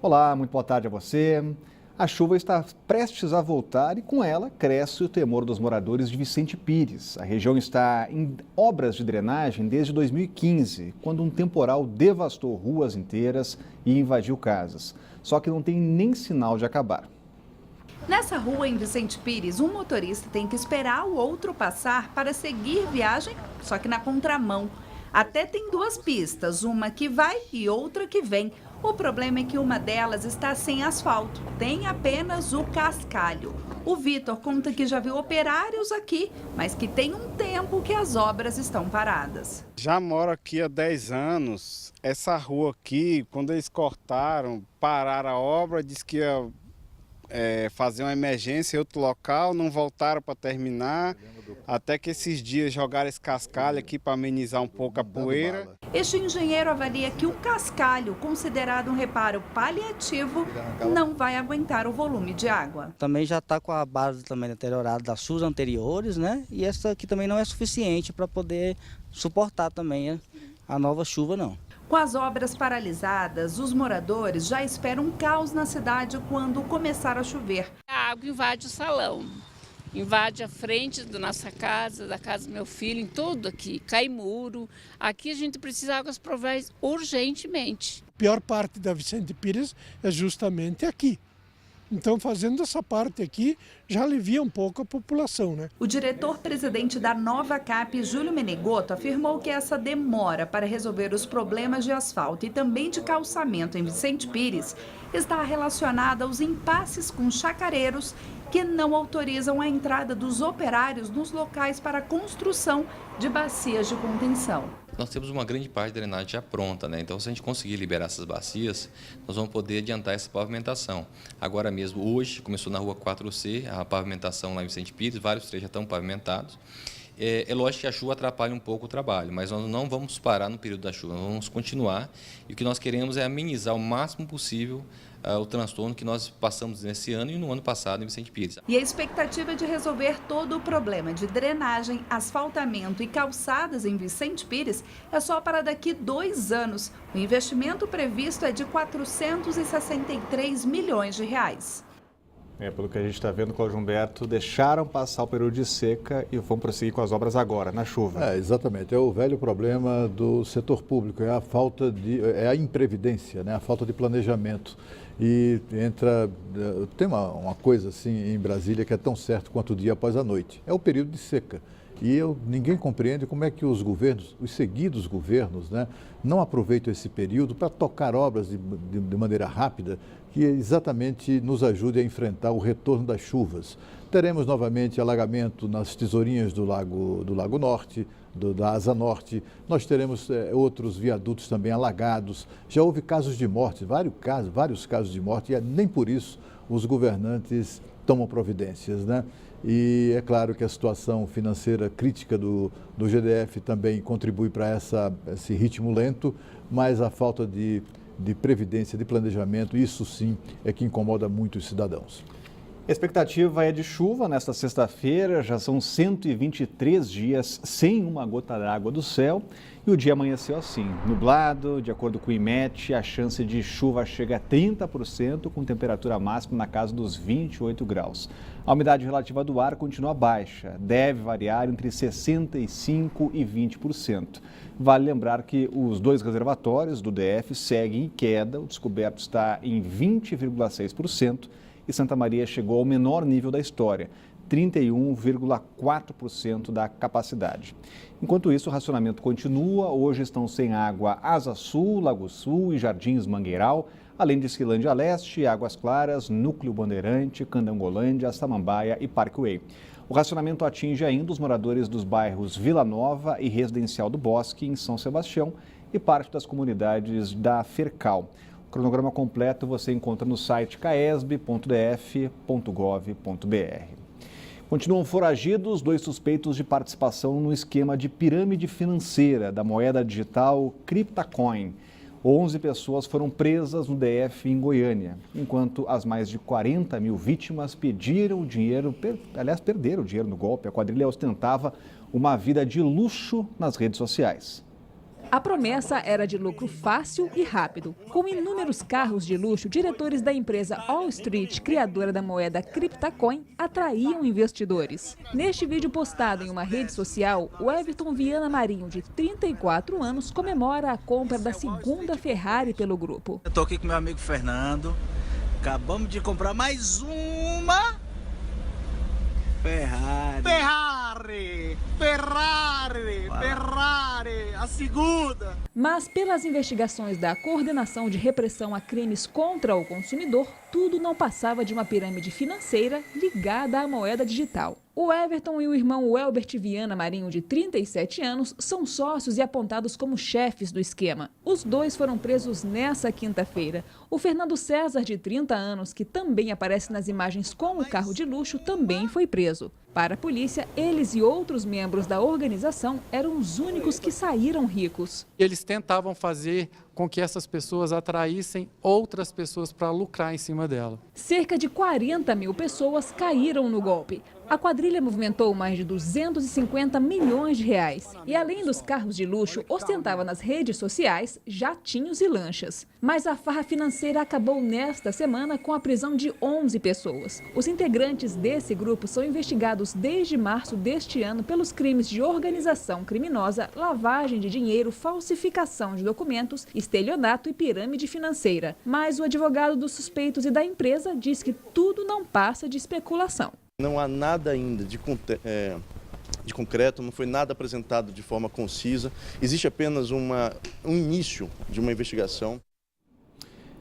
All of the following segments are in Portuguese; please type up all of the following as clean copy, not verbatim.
Olá, muito boa tarde a você. A chuva está prestes a voltar e com ela cresce o temor dos moradores de Vicente Pires. A região está em obras de drenagem desde 2015, quando um temporal devastou ruas inteiras e invadiu casas. Só que não tem nem sinal de acabar. Nessa rua em Vicente Pires, um motorista tem que esperar o outro passar para seguir viagem, só que na contramão. Até tem duas pistas, uma que vai e outra que vem. O problema é que uma delas está sem asfalto, tem apenas o cascalho. O Vitor conta que já viu operários aqui, mas que tem um tempo que as obras estão paradas. Já moro aqui há 10 anos. Essa rua aqui, quando eles cortaram, pararam a obra, disse que ia fazer uma emergência em outro local, não voltaram para terminar, até que esses dias jogaram esse cascalho aqui para amenizar um pouco a poeira. Este engenheiro avalia que o cascalho, considerado um reparo paliativo, não vai aguentar o volume de água. Também já está com a base também deteriorada das chuvas anteriores, né? E essa aqui também não é suficiente para poder suportar também a nova chuva, não. Com as obras paralisadas, os moradores já esperam um caos na cidade quando começar a chover. A água invade o salão, invade a frente da nossa casa, da casa do meu filho, em tudo aqui, cai muro. Aqui a gente precisa de águas prováveis urgentemente. A pior parte da Vicente Pires é justamente aqui. Então, fazendo essa parte aqui, já alivia um pouco a população, né? O diretor-presidente da Nova Cap, Júlio Menegoto, afirmou que essa demora para resolver os problemas de asfalto e também de calçamento em Vicente Pires está relacionada aos impasses com chacareiros que não autorizam a entrada dos operários nos locais para a construção de bacias de contenção. Nós temos uma grande parte da drenagem já pronta, né? Então, se a gente conseguir liberar essas bacias, nós vamos poder adiantar essa pavimentação. Agora mesmo, hoje, começou na rua 4C, a pavimentação lá em Vicente Pires, vários trechos já estão pavimentados. É lógico que a chuva atrapalha um pouco o trabalho, mas nós não vamos parar no período da chuva, nós vamos continuar. E o que nós queremos é amenizar o máximo possível o transtorno que nós passamos nesse ano e no ano passado em Vicente Pires. E a expectativa é de resolver todo o problema de drenagem, asfaltamento e calçadas em Vicente Pires é só para daqui 2 anos. O investimento previsto é de 463 milhões de reais. Pelo que a gente está vendo, Cláudio Humberto, deixaram passar o período de seca e vão prosseguir com as obras agora, na chuva. Exatamente. É o velho problema do setor público, é a imprevidência, né? A falta de planejamento. E tem uma coisa assim em Brasília que é tão certo quanto o dia após a noite. É o período de seca. E ninguém compreende como é que os governos, os seguidos governos, né, não aproveitam esse período para tocar obras de maneira rápida, que exatamente nos ajude a enfrentar o retorno das chuvas. Teremos novamente alagamento nas tesourinhas do Lago Norte, da Asa Norte. Nós teremos outros viadutos também alagados. Já houve casos de morte, vários casos de morte, e nem por isso os governantes tomam providências, né? E é claro que a situação financeira crítica do GDF também contribui para esse ritmo lento, mas a falta de previdência, de planejamento, isso sim é que incomoda muito os cidadãos. A expectativa é de chuva nesta sexta-feira, já são 123 dias sem uma gota d'água do céu e o dia amanheceu assim, nublado. De acordo com o IMET, a chance de chuva chega a 30%, com temperatura máxima na casa dos 28 graus. A umidade relativa do ar continua baixa, deve variar entre 65% e 20%. Vale lembrar que os 2 reservatórios do DF seguem em queda, o descoberto está em 20,6%, e Santa Maria chegou ao menor nível da história, 31,4% da capacidade. Enquanto isso, o racionamento continua. Hoje estão sem água Asa Sul, Lago Sul e Jardins Mangueiral, além de Esquilândia Leste, Águas Claras, Núcleo Bandeirante, Candangolândia, Samambaia e Parkway. O racionamento atinge ainda os moradores dos bairros Vila Nova e Residencial do Bosque, em São Sebastião, e parte das comunidades da Fercal. O cronograma completo você encontra no site caesb.df.gov.br. Continuam foragidos 2 suspeitos de participação no esquema de pirâmide financeira da moeda digital Cryptacoin. 11 pessoas foram presas no DF em Goiânia, enquanto as mais de 40 mil vítimas perderam o dinheiro no golpe. A quadrilha ostentava uma vida de luxo nas redes sociais. A promessa era de lucro fácil e rápido. Com inúmeros carros de luxo, diretores da empresa All Street, criadora da moeda Cryptacoin, atraíam investidores. Neste vídeo postado em uma rede social, o Everton Viana Marinho, de 34 anos, comemora a compra da segunda Ferrari pelo grupo. Eu estou aqui com meu amigo Fernando. Acabamos de comprar mais uma Ferrari. Ferrari, a segunda. Mas pelas investigações da Coordenação de Repressão a Crimes contra o Consumidor, tudo não passava de uma pirâmide financeira ligada à moeda digital. O Everton e o irmão Welbert Viana Marinho, de 37 anos, são sócios e apontados como chefes do esquema. Os dois foram presos nessa quinta-feira. O Fernando César, de 30 anos, que também aparece nas imagens com o carro de luxo, também foi preso. Para a polícia, eles e outros membros da organização eram os únicos que saíram ricos. Eles tentavam fazer com que essas pessoas atraíssem outras pessoas para lucrar em cima dela. Cerca de 40 mil pessoas caíram no golpe. A quadrilha movimentou mais de 250 milhões de reais. E além dos carros de luxo, ostentava nas redes sociais jatinhos e lanchas. Mas a farra financeira acabou nesta semana com a prisão de 11 pessoas. Os integrantes desse grupo são investigados desde março deste ano pelos crimes de organização criminosa, lavagem de dinheiro, falsificação de documentos, estelionato e pirâmide financeira. Mas o advogado dos suspeitos e da empresa diz que tudo não passa de especulação. Não há nada ainda de concreto, não foi nada apresentado de forma concisa. Existe apenas um início de uma investigação.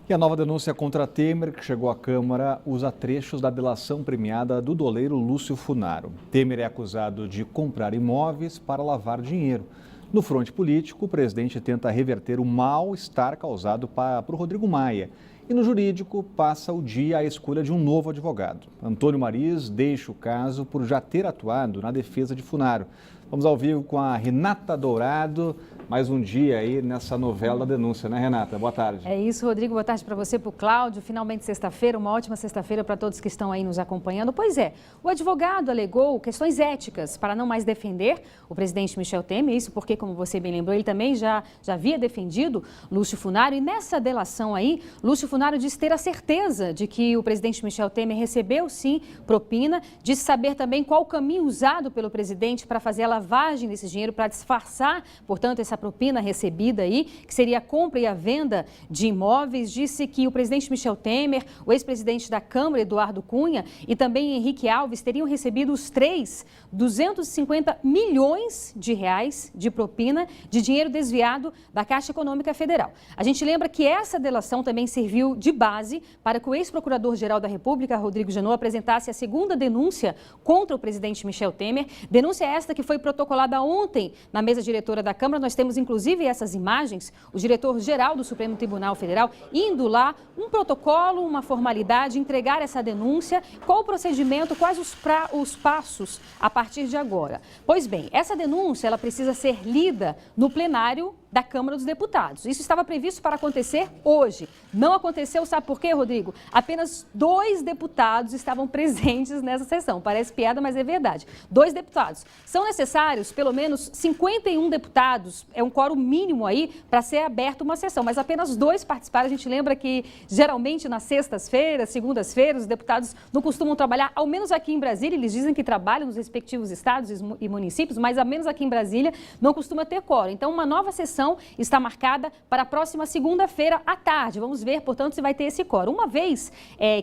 E a nova denúncia contra Temer, que chegou à Câmara, usa trechos da delação premiada do doleiro Lúcio Funaro. Temer é acusado de comprar imóveis para lavar dinheiro. No fronte político, o presidente tenta reverter o mal-estar causado para o Rodrigo Maia. E no jurídico, passa o dia à escolha de um novo advogado. Antônio Mariz deixa o caso por já ter atuado na defesa de Funaro. Vamos ao vivo com a Renata Dourado. Mais um dia aí nessa novela da denúncia, né, Renata? Boa tarde. É isso, Rodrigo. Boa tarde para você, para o Cláudio. Finalmente sexta-feira, uma ótima sexta-feira para todos que estão aí nos acompanhando. Pois é, o advogado alegou questões éticas para não mais defender o presidente Michel Temer. Isso porque, como você bem lembrou, ele também já havia defendido Lúcio Funaro. E nessa delação aí, Lúcio Funaro disse ter a certeza de que o presidente Michel Temer recebeu, sim, propina. Disse saber também qual o caminho usado pelo presidente para fazer a lavagem desse dinheiro, para disfarçar, portanto, essa propina recebida aí, que seria a compra e a venda de imóveis. Disse que o presidente Michel Temer, o ex-presidente da Câmara, Eduardo Cunha, e também Henrique Alves teriam recebido os três 250 milhões de reais de propina de dinheiro desviado da Caixa Econômica Federal. A gente lembra que essa delação também serviu de base para que o ex-procurador-geral da República, Rodrigo Janot, apresentasse a segunda denúncia contra o presidente Michel Temer. Denúncia esta que foi protocolada ontem na mesa diretora da Câmara. Nós temos, inclusive, essas imagens, o diretor-geral do Supremo Tribunal Federal indo lá, um protocolo, uma formalidade, entregar essa denúncia, qual o procedimento, quais os passos a partir de agora. Pois bem, essa denúncia ela precisa ser lida no plenário da Câmara dos Deputados. Isso estava previsto para acontecer hoje. Não aconteceu, sabe por quê, Rodrigo? Apenas 2 deputados estavam presentes nessa sessão. Parece piada, mas é verdade. 2 deputados. São necessários pelo menos 51 deputados, é um quórum mínimo aí, para ser aberta uma sessão, mas apenas 2 participaram. A gente lembra que, geralmente, nas sextas-feiras, segundas-feiras, os deputados não costumam trabalhar, ao menos aqui em Brasília. Eles dizem que trabalham nos respectivos estados e municípios, mas, ao menos aqui em Brasília, não costuma ter quórum. Então, uma nova sessão está marcada para a próxima segunda-feira à tarde. Vamos ver, portanto, se vai ter esse quórum. Uma vez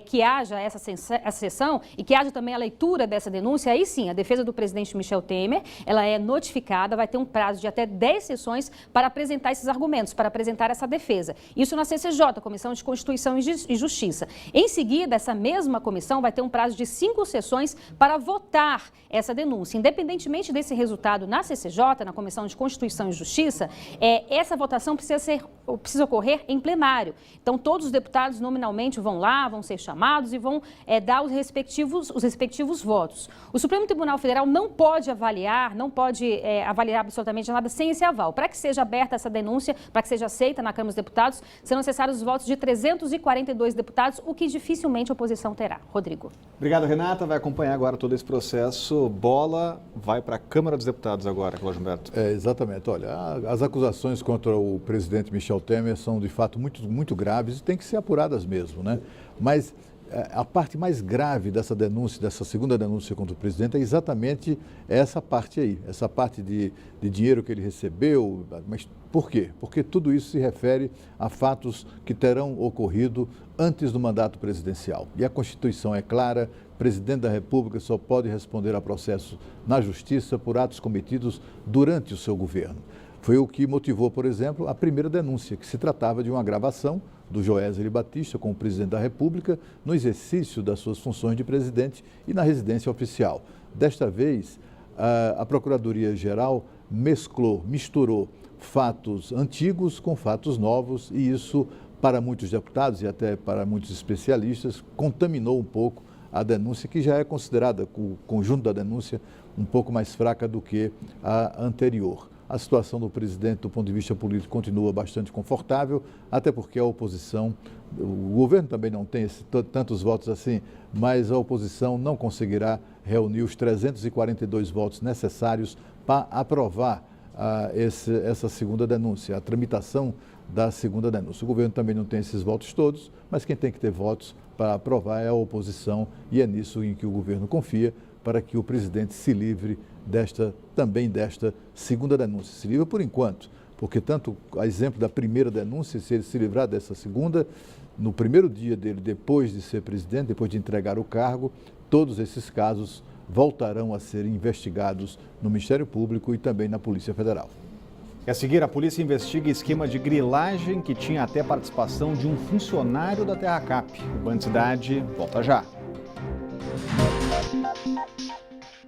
que haja essa sessão e que haja também a leitura dessa denúncia, aí sim, a defesa do presidente Michel Temer, ela é notificada, vai ter um prazo de até 10 sessões para apresentar esses argumentos, para apresentar essa defesa. Isso na CCJ, Comissão de Constituição e Justiça. Em seguida, essa mesma comissão vai ter um prazo de 5 sessões para votar essa denúncia. Independentemente desse resultado na CCJ, na Comissão de Constituição e Justiça, essa votação precisa ocorrer em plenário. Então, todos os deputados nominalmente vão lá, vão ser chamados e vão dar os respectivos votos. O Supremo Tribunal Federal não pode avaliar absolutamente nada sem esse aval. Para que seja aberta essa denúncia, para que seja aceita na Câmara dos Deputados, serão necessários os votos de 342 deputados, o que dificilmente a oposição terá. Rodrigo. Obrigado, Renata. Vai acompanhar agora todo esse processo. Bola vai para a Câmara dos Deputados agora, Cláudio Humberto. Exatamente. Olha, as acusações acusações contra o presidente Michel Temer são, de fato, muito graves e têm que ser apuradas mesmo, né? Mas a parte mais grave dessa denúncia, dessa segunda denúncia contra o presidente, é exatamente essa parte aí, essa parte de dinheiro que ele recebeu. Mas por quê? Porque tudo isso se refere a fatos que terão ocorrido antes do mandato presidencial. E a Constituição é clara: o presidente da República só pode responder a processo na Justiça por atos cometidos durante o seu governo. Foi o que motivou, por exemplo, a primeira denúncia, que se tratava de uma gravação do Joesley Batista como presidente da República no exercício das suas funções de presidente e na residência oficial. Desta vez, a Procuradoria-Geral misturou fatos antigos com fatos novos, e isso, para muitos deputados e até para muitos especialistas, contaminou um pouco a denúncia, que já é considerada, o conjunto da denúncia, um pouco mais fraca do que a anterior. A situação do presidente, do ponto de vista político, continua bastante confortável, até porque a oposição, o governo também não tem tantos votos assim, mas a oposição não conseguirá reunir os 342 votos necessários para aprovar essa segunda denúncia, a tramitação da segunda denúncia. O governo também não tem esses votos todos, mas quem tem que ter votos para aprovar é a oposição, e é nisso em que o governo confia, para que o presidente se livre também desta segunda denúncia. Se livra por enquanto, porque tanto a exemplo da primeira denúncia, se ele se livrar dessa segunda, no primeiro dia dele, depois de ser presidente, depois de entregar o cargo, todos esses casos voltarão a ser investigados no Ministério Público e também na Polícia Federal. E a seguir, a polícia investiga esquema de grilagem que tinha até participação de um funcionário da Terracap. O Band Cidade volta já.